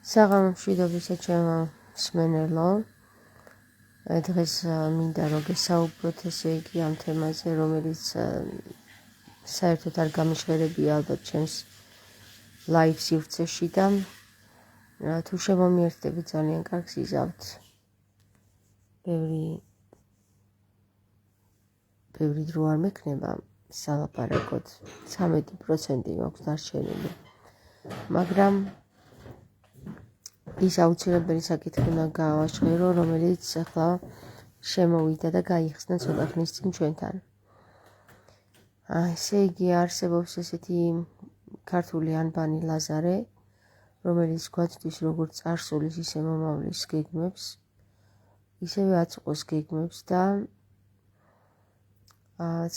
საღამო მშვიდობისა ჩემო მსმენელო. დღეს მინდა რომ გესაუბროთ ესე იგი ამ თემაზე, რომელიც საერთოდ არ გამიჟღერებია ალბათ ჩემს ლაივ სივრცეში და თუ შემომიერთდები ძალიან კარგს იზავთ. ბევრი დრო არ მექნება სალაპარაკოთ, 13% მაქვს დარჩენილი. მაგრამ ის აუცილებელი საკითხი უნდა გავაშღერო, რომელიც ახლა შემოვიდა და გაიხსნა ცოტა ხნის წინ ჩვენთან. ესე იგი არსებობს ესეთი ქართული ანბანი ლაზარე, რომელიც გვაწვდის როგორც წარსულის, ისე მომავლის გეგმებს, ისევე აწყვეს გეგმებს და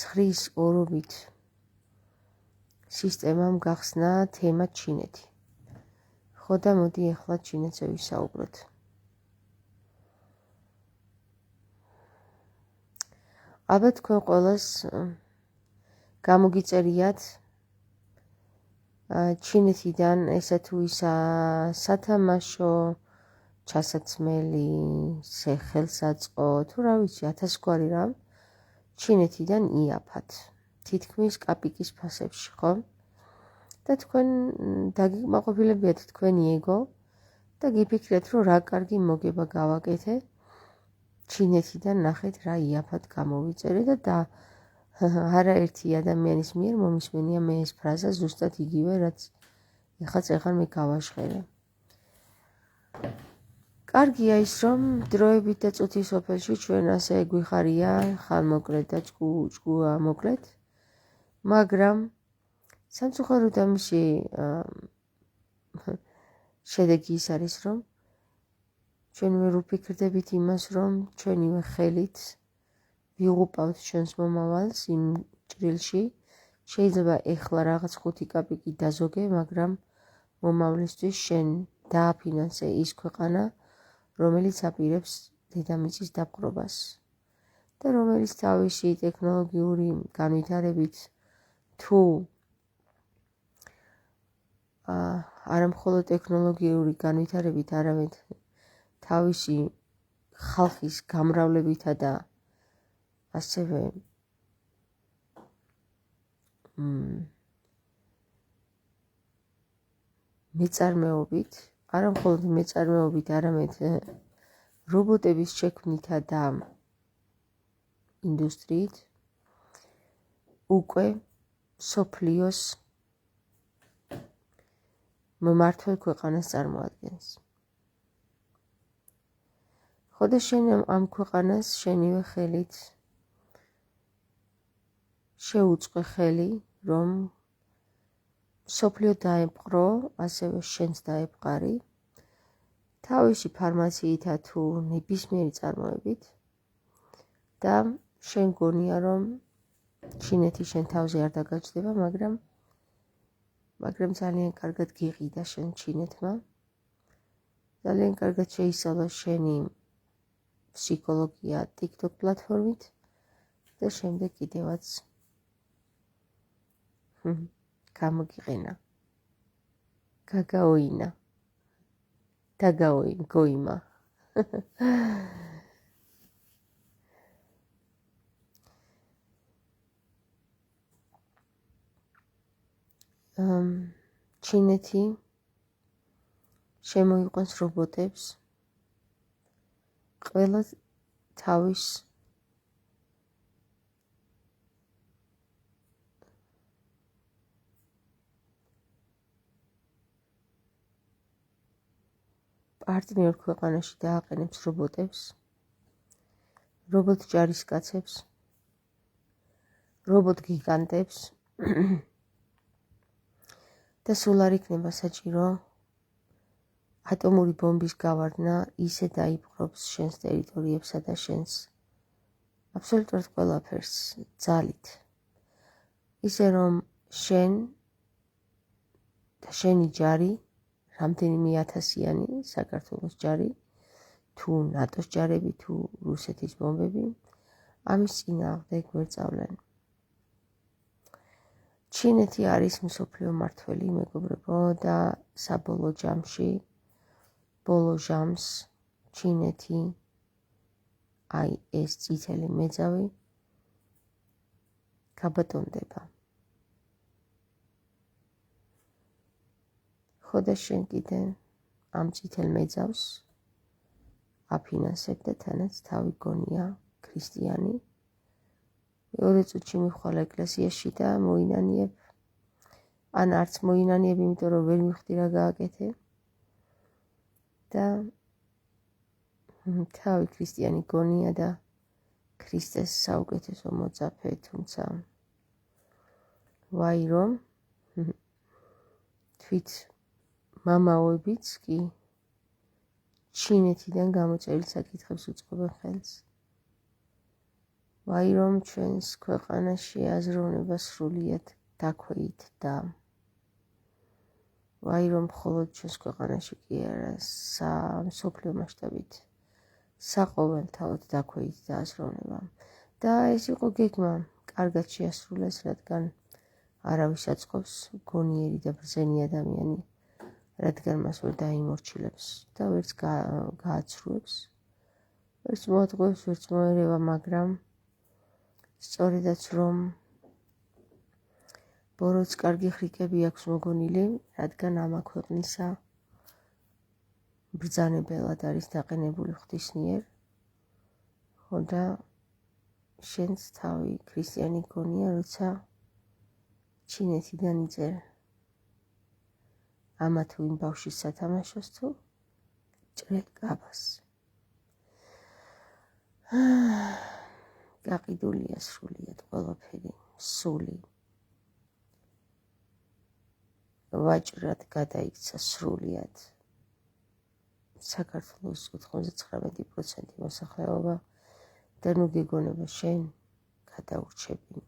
ცხვრის ორობით სისტემამ გახსნა თემა ჩინეთი. ხო და მოდი ახლა ჩინეთზე ვისაუბროთ. ალბათ თქვენ ყველას გამოგიწერიათ ჩინეთიდან ესა თუ ისა სათამაშო, ჩასაცმელი, სახელსაწყო, თუ რა ვიცი, 1000 გვარი რამ ჩინეთიდან იაფათ. თითქმის კაპიკის ფასებში, ხო? და თქვენ დაგიკმაყოფილებიათ თქვენი ეგო და გიფიქრეთ, რომ რა კარგი მოგება გავაკეთე, ჩინეთიდან ნახეთ რა იაფად გამოვიწერე და არაერთი ადამიანის მიერ მომისმენია მე ეს ფრაზა ზუსტად იგივე, რაც ეხლა მე გავაშღერე. კარგია ის, რომ დროებით და წუთის სოფელში ჩვენ ასე გვიხარია ხანმოკლედ და ჭკუა მოკლედ, მაგრამ სამწუხაროდ ამისი შედეგი ის არის, რომ ჩვენ ვერ ვფიქრდებით იმას, რომ ჩვენივე ხელით ვიღუპავთ ჩვენს მომავალს იმ ჭრილში. შეიძლება ეხლა რაღაც 5 კაპიკი დაზოგე, მაგრამ მომავლისთვის შენ დააფინანსე ის ქვეყანა, რომელიც აპირებს დედამიწის დაპყრობას და რომელიც თავისი ტექნოლოგიური განვითარებით თუ არა მხოლოდ ტექნოლოგიური განვითარებით, არამედ თავისი ხალხის გამრავლებითა და ასევე მეწარმეობით, არა მხოლოდ მეწარმეობით, არამედ რობოტების შექმნითა და ინდუსტრიით უკვე მსოფლიოს მმართველ ქვეყანას წარმოადგენს. ხო და შენ ამ ქვეყანას შენივე ხელით შეუწყე ხელი, რომ მსოფლიო დაეპყრო, ასევე შენს დაეპყარი, თავისი ფარმაციითა თუ ნებისმიერი წარმოებით და შენ გონია, რომ ჩინეთი შენ თავზე არ დაგაჯდება, მაგრამ ძალიან კარგად გიყიდა შენ ჩინეთმა, ძალიან კარგად შეისწავლა შენი ფსიქოლოგია TikTok პლატფორმით და შემდეგ კიდევაც გამოგიყენა, გაგაოინა, გოიმა. ჩინეთი შემოიყვანს რობოტებს ყველა თავის პარტნიორ ქვეყანაში დააყენებს რობოტებს, რობოტ ჯარისკაცებს, რობოტ გიგანტებს და სულ არ იქნება საჭირო ატომური ბომბის გავარდნა, ისე დაიპყრობს შენს ტერიტორიებსა და შენს აბსოლუტურად ყველაფერს ძალით. ისე რომ შენ და შენი ჯარი, რამდენიმე ათასიანი საქართველოს ჯარი, თუ ნატოს ჯარები, თუ რუსეთის ბომბები, ამის წინააღმდეგ ვერ წავლენ. ჩინეთი არის მსოფლიო მმართველი, მეგობრებო, და საბოლოო ჯამში ბოლო ჟამს ჩინეთი, აი ეს წითელი მეძავი გაბატონდება. ხო და შენ კიდე ამ წითელ მეძავს აფინანსებ და თანაც თავი გონია ქრისტიანი. მეორე წუთში მიხვალ ეკლესიაში და მოინანიებ, ან არც მოინანიებ, იმიტომ რომ ვერ მივხვდი რა გააკეთე და თავი ქრისტიანი გონია და ქრისტეს საუკეთესო მოძაფე, თუმცა ვაი რომ თვით მამაოებიც კი ჩინეთიდან გამოწერილ საკითხებს უწყობენ ხელს. ვაი რომ ჩვენს ქვეყანაში აზროვნება სრულიად დაქვეით და ვაი რომ მხოლოდ ჩვენს ქვეყანაში კი არა, მსოფლიო მასშტაბით საყოველთაოდ დაქვეით და აზროვნება. და ეს იყო გეგმა, კარგად შეასრულეს, რადგან არავის აწყობს გონიერი და ბრძენი ადამიანი, რადგან მას ვერ დაიმორჩილებს და ვერც გააცრუებს, ვერც მოატყუებს, ვერც მოერევა, მაგრამ სწორედაც რომ ბოროტს კარგი ხრიკები აქვს მოგონილი, რადგან ამა ქვეყნისა ბრძანებელად არის დაყენებული ღვთისმიერ, ხო და შენც თავი ქრისტიანი გონია, როცა ჩინეთიდან იძერ ამა თუ იმ ბავშვის სათამაშოს თუ ჭრელ კაბას. გაყიდულია სრულიად ყველაფერი, სული. ვაჭრად გადაიქცა სრულიად. საქართველოს 99% მოსახლეობა და ნუ გეგონება შენ გადაურჩები.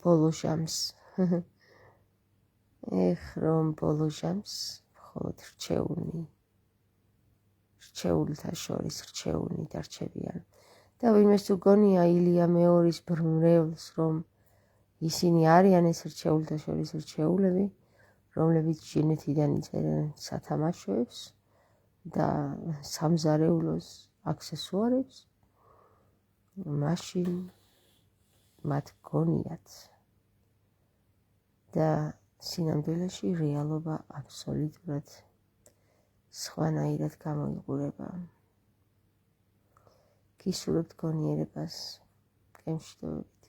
ბოლო ჟამს რომ ბოლო ჟამს მხოლოდ რჩეულთა შორის რჩეულნი დარჩებიან. და ვინმეს თუ გონია ილია მეორის ბრმრევლს, რომ ისინი არიან ეს რჩეულთა შორის რჩეულები, რომლებიც ჩინეთიდან იწერენ სათამაშოებს და სამზარეულოს აქსესუარებს, მაშინ მათ გონიათ და სინამდვილეში რეალობა აბსოლუტურად სხვანაირად გამოიყურება. გისურვებთ გონიერებას, გემშვიდობებით.